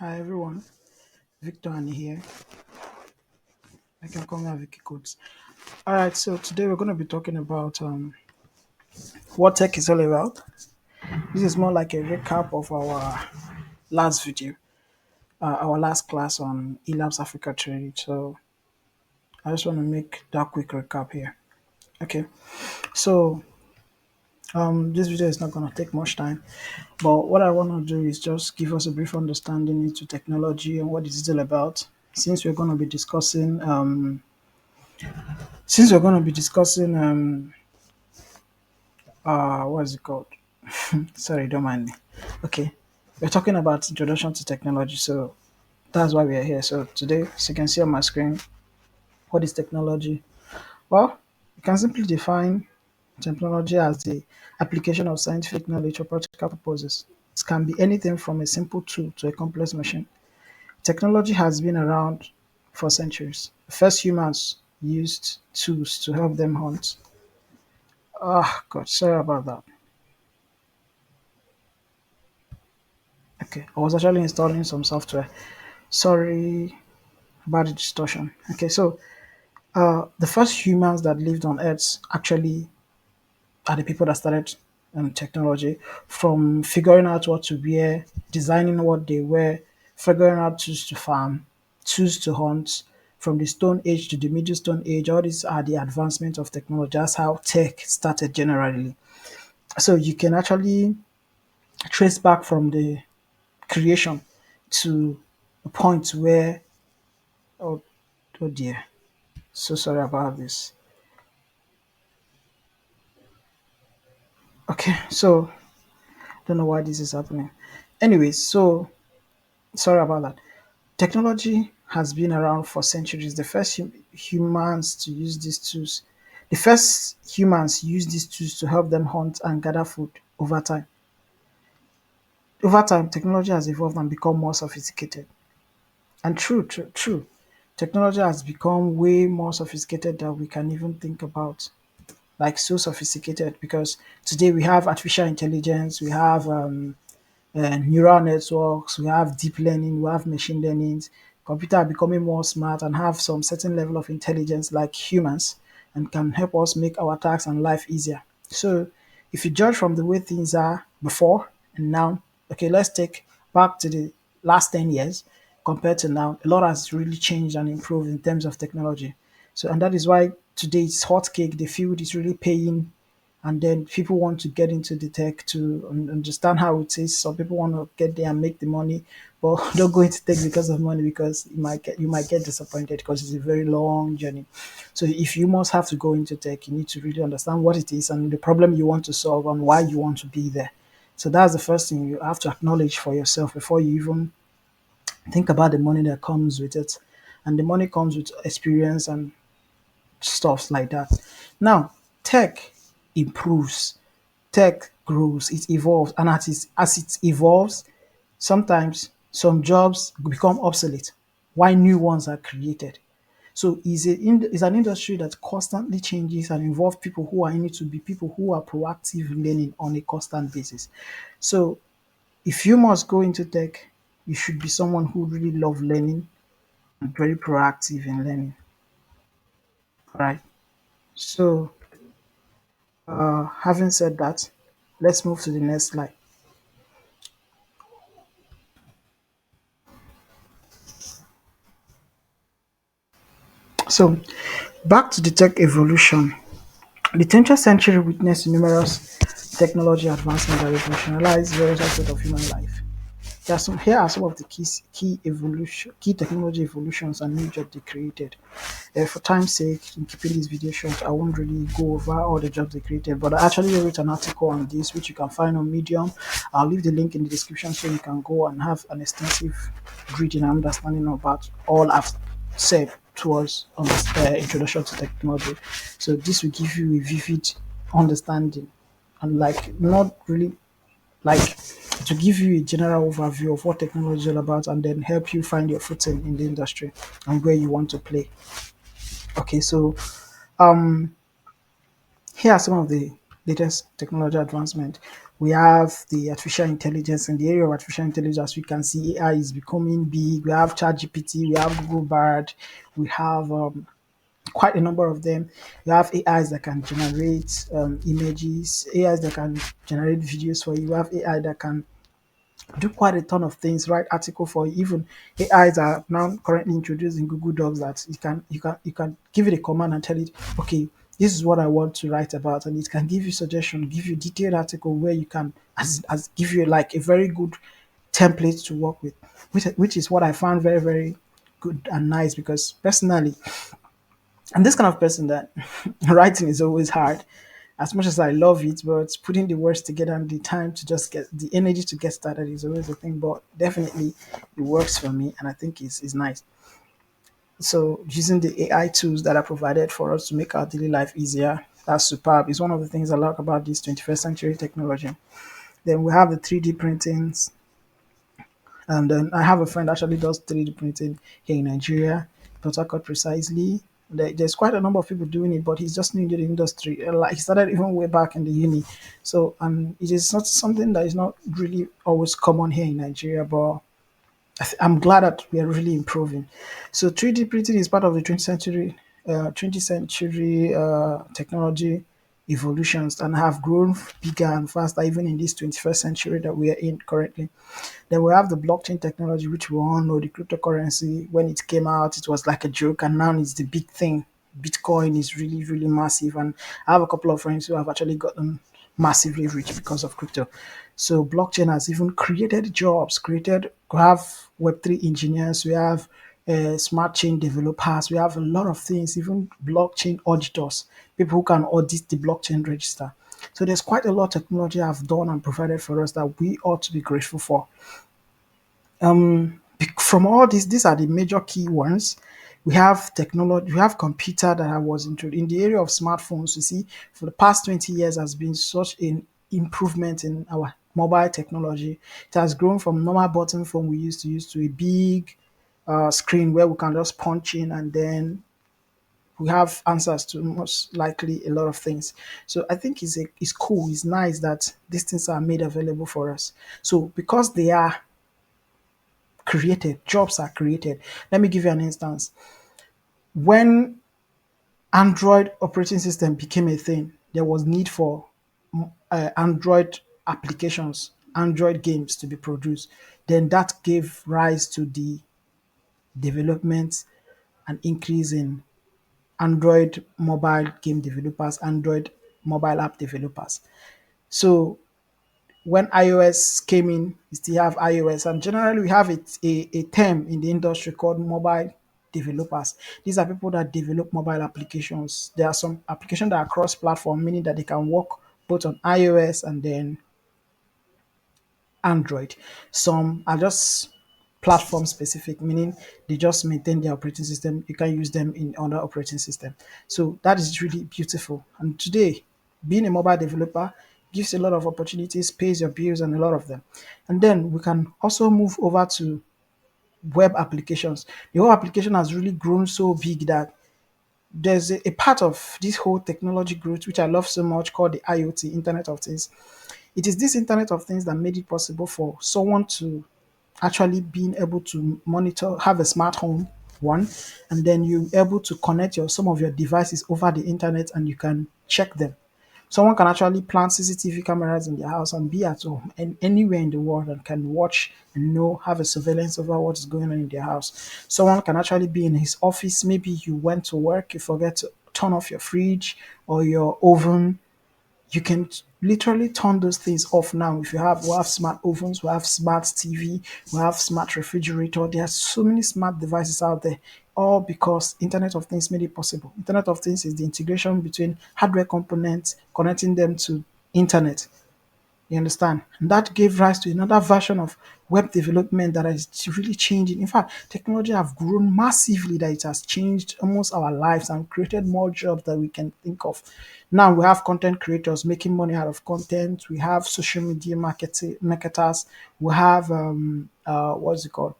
Hi everyone, Victor Annie here. I can call me Vicky Codes. All right, so today we're going to be talking about what tech is all about. This is more like a recap of our last video, our last class on eLabs Africa Trade. So I just want to make that quick recap here. Okay, so this video is not going to take much time, but what I want to do is just give us a brief understanding into technology and what is it all about. Since we're going to be discussing, what is it called? Sorry, don't mind me. Okay, we're talking about introduction to technology, so that's why we are here. So today, as you can see on my screen, what is technology? Well, you can simply define technology as the application of scientific knowledge for practical purposes. It can be anything from a simple tool to a complex machine. Technology has been around for centuries. First humans used tools to help them hunt. Ah, God, sorry about that. Okay, I was actually installing some software. Sorry about the distortion. Okay, so the first humans that lived on Earth actually are the people that started technology, from figuring out what to wear, designing what they wear, figuring out tools to farm, tools to hunt. From the Stone Age to the Middle Stone Age, all these are the advancement of technology. That's how tech started generally. So you can actually trace back from the creation to a point where, oh, oh dear, so sorry about this. Okay, so don't know why this is happening. Anyways, so sorry about that. Technology has been around for centuries. The first humans to use these tools, the first humans used these tools to help them hunt and gather food over time. Over time, technology has evolved and become more sophisticated. And true. Technology has become way more sophisticated than we can even think about. Like so sophisticated because today we have artificial intelligence, we have neural networks, we have deep learning, we have machine learning. Computer are becoming more smart and have some certain level of intelligence like humans and can help us make our tasks and life easier. So if you judge from the way things are before and now, okay, let's take back to the last 10 years compared to now. A lot has really changed and improved in terms of technology. So and that is why today it's hot cake. The field is really paying and then people want to get into the tech to understand how it is. Some people want to get there and make the money, but don't go into tech because of money because you might get disappointed because it's a very long journey. So if you must have to go into tech, you need to really understand what it is and the problem you want to solve and why you want to be there. So that's the first thing you have to acknowledge for yourself before you even think about the money that comes with it. And the money comes with experience and stuff like that. Now, tech improves, tech grows, it evolves, and as it evolves, sometimes some jobs become obsolete while new ones are created. So it's an industry that constantly changes and involves people who are in it to be people who are proactive learning on a constant basis. So if you must go into tech, you should be someone who really love learning and very proactive in learning. Right. So having said that, let's move to the next slide. So, back to the tech evolution. The 20th century witnessed numerous technology advancements that revolutionized various aspects of human life. Here are some of the key technology evolutions and new jobs they created. For time's sake, in keeping this video short, I won't really go over all the jobs they created, but I actually wrote an article on this, which you can find on Medium. I'll leave the link in the description so you can go and have an extensive reading and understanding about all I've said towards introduction to technology. So this will give you a vivid understanding and like not really like to give you a general overview of what technology is all about and then help you find your footing in the industry and where you want to play. Okay, so here are some of the latest technology advancement. We have the artificial intelligence. In the area of artificial intelligence, we can see AI is becoming big. We have ChatGPT, we have Google Bard, we have quite a number of them. You have AIs that can generate images, AIs that can generate videos for you. You have AI that can do quite a ton of things, write article for you. Even AIs are now currently introduced in Google Docs that you can give it a command and tell it, okay, this is what I want to write about, and it can give you suggestion, give you detailed article where you can as give you like a very good template to work with, which is what I found very very good and nice because personally I'm this kind of person that writing is always hard. As much as I love it, but putting the words together and the time to just get the energy to get started is always a thing. But definitely, it works for me, and I think it's nice. So using the AI tools that are provided for us to make our daily life easier, that's superb. It's one of the things I like about this 21st century technology. Then we have the 3D printings, and then I have a friend actually does 3D printing here in Nigeria, Port Harcourt precisely. There's quite a number of people doing it, but he's just new to the industry. Like he started even way back in the uni. So, and it is not something that is not really always common here in Nigeria, but I'm glad that we are really improving. So 3D printing is part of the 20th century technology evolutions and have grown bigger and faster even in this 21st century that we are in currently. Then we have the blockchain technology, which we all know the cryptocurrency. When it came out, it was like a joke, and now it's the big thing. Bitcoin is really, really massive, and I have a couple of friends who have actually gotten massively rich because of crypto. So blockchain has even created jobs, created we have Web3 engineers, we have smart chain developers, we have a lot of things, even blockchain auditors, people who can audit the blockchain register. So there's quite a lot of technology I've done and provided for us that we ought to be grateful for. From all this, these are the major key ones. We have technology, we have computer that I was into in the area of smartphones. You see, for the past 20 years has been such an improvement in our mobile technology. It has grown from normal button phone we used to use to a big screen where we can just punch in and then we have answers to most likely a lot of things. So I think it's cool, it's nice that these things are made available for us. So because they are created, jobs are created. Let me give you an instance. When Android operating system became a thing, there was need for Android applications, Android games to be produced. Then that gave rise to the development and increase in Android mobile game developers, Android mobile app developers. So when iOS came in, we still have iOS, and generally we have a term in the industry called mobile developers. These are people that develop mobile applications. There are some applications that are cross-platform, meaning that they can work both on iOS and then Android. Some are just platform specific, meaning they just maintain their operating system. You can use them in other operating system. So that is really beautiful. And today, being a mobile developer gives a lot of opportunities, pays your bills, and a lot of them. And then we can also move over to web applications. The whole application has really grown so big that there's a part of this whole technology growth which I love so much called the IoT, Internet of Things. It is this Internet of Things that made it possible for someone to actually being able to monitor, have a smart home, one, and then you're able to connect some of your devices over the internet and you can check them. Someone can actually plant CCTV cameras in their house and be at home and anywhere in the world and can watch and know, have a surveillance over what's going on in their house. Someone can actually be in his office. Maybe you went to work, you forget to turn off your fridge or your oven. You can literally turn those things off now. If we have smart ovens, we have smart TV, we have smart refrigerator. There are so many smart devices out there, all because Internet of Things made it possible. Internet of Things is the integration between hardware components, connecting them to internet. You understand? And that gave rise to another version of web development that is really changing. In fact, technology have grown massively that it has changed almost our lives and created more jobs that we can think of. Now we have content creators making money out of content. We have social media marketers. We have what's it called?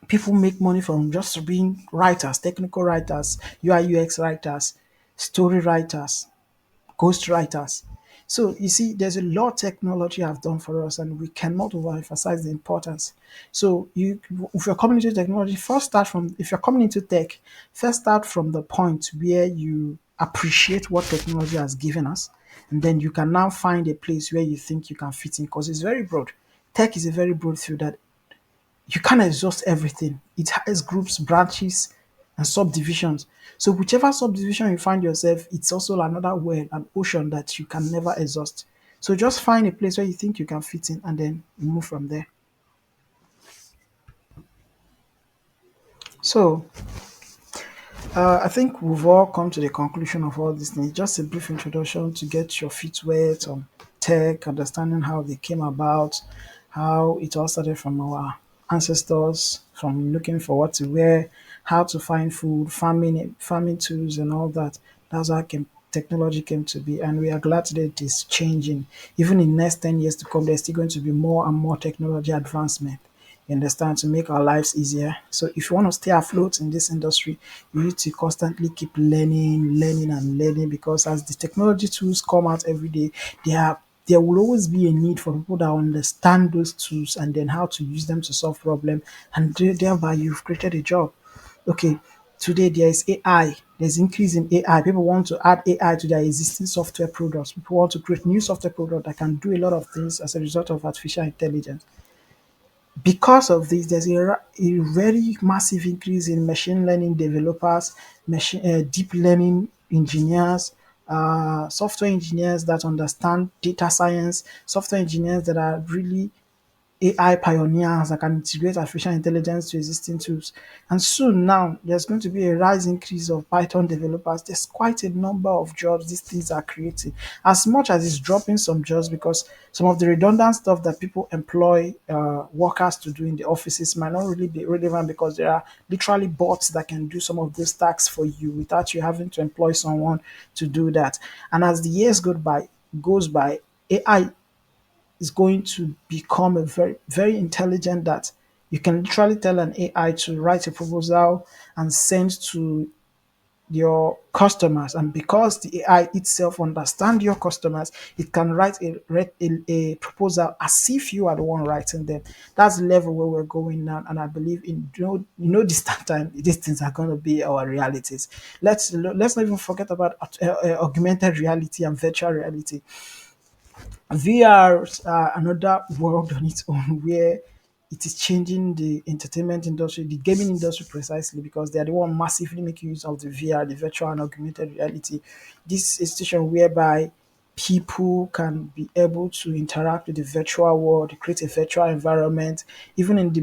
People make money from just being writers, technical writers, UI UX writers, story writers, ghost writers. So you see, there's a lot technology have done for us, and we cannot overemphasize the importance. So you, if you're coming into technology, first start from if you're coming into tech, first start from the point where you appreciate what technology has given us, and then you can now find a place where you think you can fit in because it's very broad. Tech is a very broad field that you can't exhaust everything. It has groups, branches, and subdivisions. So whichever subdivision you find yourself, it's also another world, an ocean that you can never exhaust. So just find a place where you think you can fit in and then you move from there. So I think we've all come to the conclusion of all these things. Just a brief introduction to get your feet wet on tech, understanding how they came about, how it all started from our ancestors, from looking for what to wear, how to find food, farming tools, and all that. That's how technology came to be, and we are glad that it is changing. Even in next 10 years to come, there's still going to be more and more technology advancement. You understand, to make our lives easier. So if you want to stay afloat in this industry, you need to constantly keep learning and learning, because as the technology tools come out every day, there will always be a need for people that understand those tools and then how to use them to solve problems, and thereby you've created a job. Okay, today there is AI. There's increase in AI. People want to add AI to their existing software products. People want to create new software products that can do a lot of things as a result of artificial intelligence. Because of this, there's a very massive increase in machine learning developers, deep learning engineers, software engineers that understand data science, software engineers that are really AI pioneers that can integrate artificial intelligence to existing tools. And soon now, there's going to be a rise increase of Python developers. There's quite a number of jobs these things are creating. As much as it's dropping some jobs, because some of the redundant stuff that people employ workers to do in the offices might not really be relevant, because there are literally bots that can do some of those tasks for you without you having to employ someone to do that. And as the years goes by, AI is going to become a very intelligent, that you can literally tell an AI to write a proposal and send to your customers. And because the AI itself understand your customers, it can write a proposal as if you are the one writing them. That's the level where we're going now, and I believe in distant time these things are going to be our realities. Let's not even forget about augmented reality and virtual reality. VR is another world on its own, where it is changing the entertainment industry, the gaming industry precisely, because they are the one massively making use of the VR, the virtual and augmented reality. This is a situation whereby people can be able to interact with the virtual world, create a virtual environment, even in the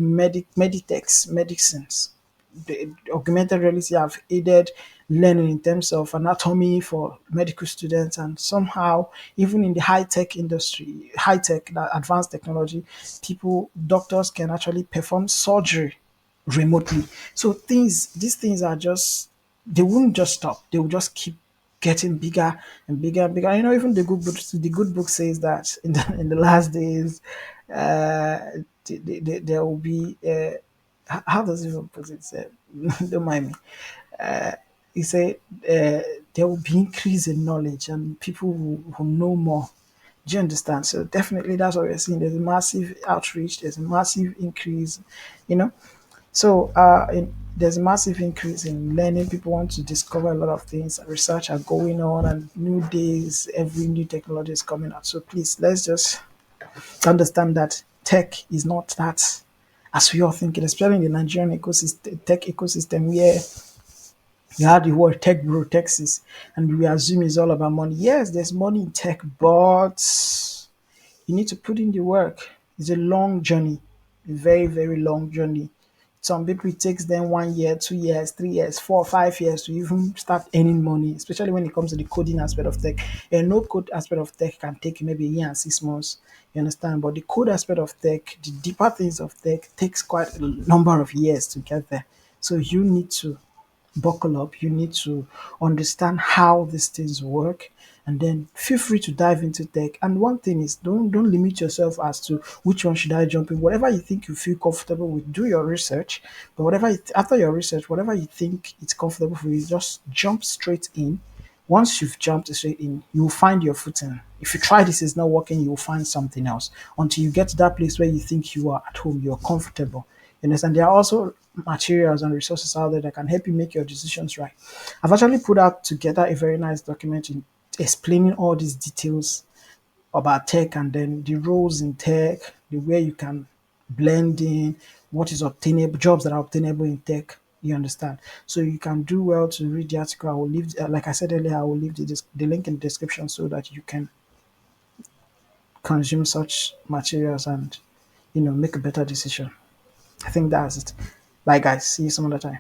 medicines. The augmented reality have aided learning in terms of anatomy for medical students, and somehow even in the high tech industry, high tech, advanced technology, doctors can actually perform surgery remotely. So these things are just, they wouldn't just stop. They will just keep getting bigger and bigger and bigger. Even the good book says that in the last days, uh, there will be. How does it even put it? Don't mind me. He said there will be increase in knowledge, and people will know more. Do you understand? So definitely that's what we're seeing. There's a massive outreach. There's a massive increase. You know. So there's a massive increase in learning. People want to discover a lot of things. Research are going on, and new days, every new technology is coming out. So please, let's just understand that tech is not that as we all think it, especially in the Nigerian tech ecosystem, where you had the word tech bro, Texas, and we assume it's all about money. Yes, there's money in tech, but you need to put in the work. It's a long journey, a very long journey. Some people it takes them 1 year, 2 years, 3 years, 4, 5 years to even start earning money, especially when it comes to the coding aspect of tech. And no code aspect of tech can take maybe a year and 6 months. You understand? But the code aspect of tech, the deeper things of tech, takes quite a number of years to get there. So you need to buckle up. You need to understand how these things work, and then feel free to dive into tech. And one thing is, don't limit yourself as to which one should I jump in. Whatever you think you feel comfortable with, do your research. But after your research, whatever you think it's comfortable for you, just jump straight in. Once you've jumped straight in, you'll find your footing. If you try this, it's not working, you'll find something else until you get to that place where you think you are at home, you're comfortable. You understand? There are also materials and resources out there that can help you make your decisions right. I've actually put out together a very nice document in explaining all these details about tech and then the roles in tech, the way you can blend in, what is obtainable, jobs that are obtainable in tech. You understand? So you can do well to read the article. I will leave, like I said earlier, I will leave the link in the description so that you can consume such materials and make a better decision. I think that's it. Bye, guys. See you some other time.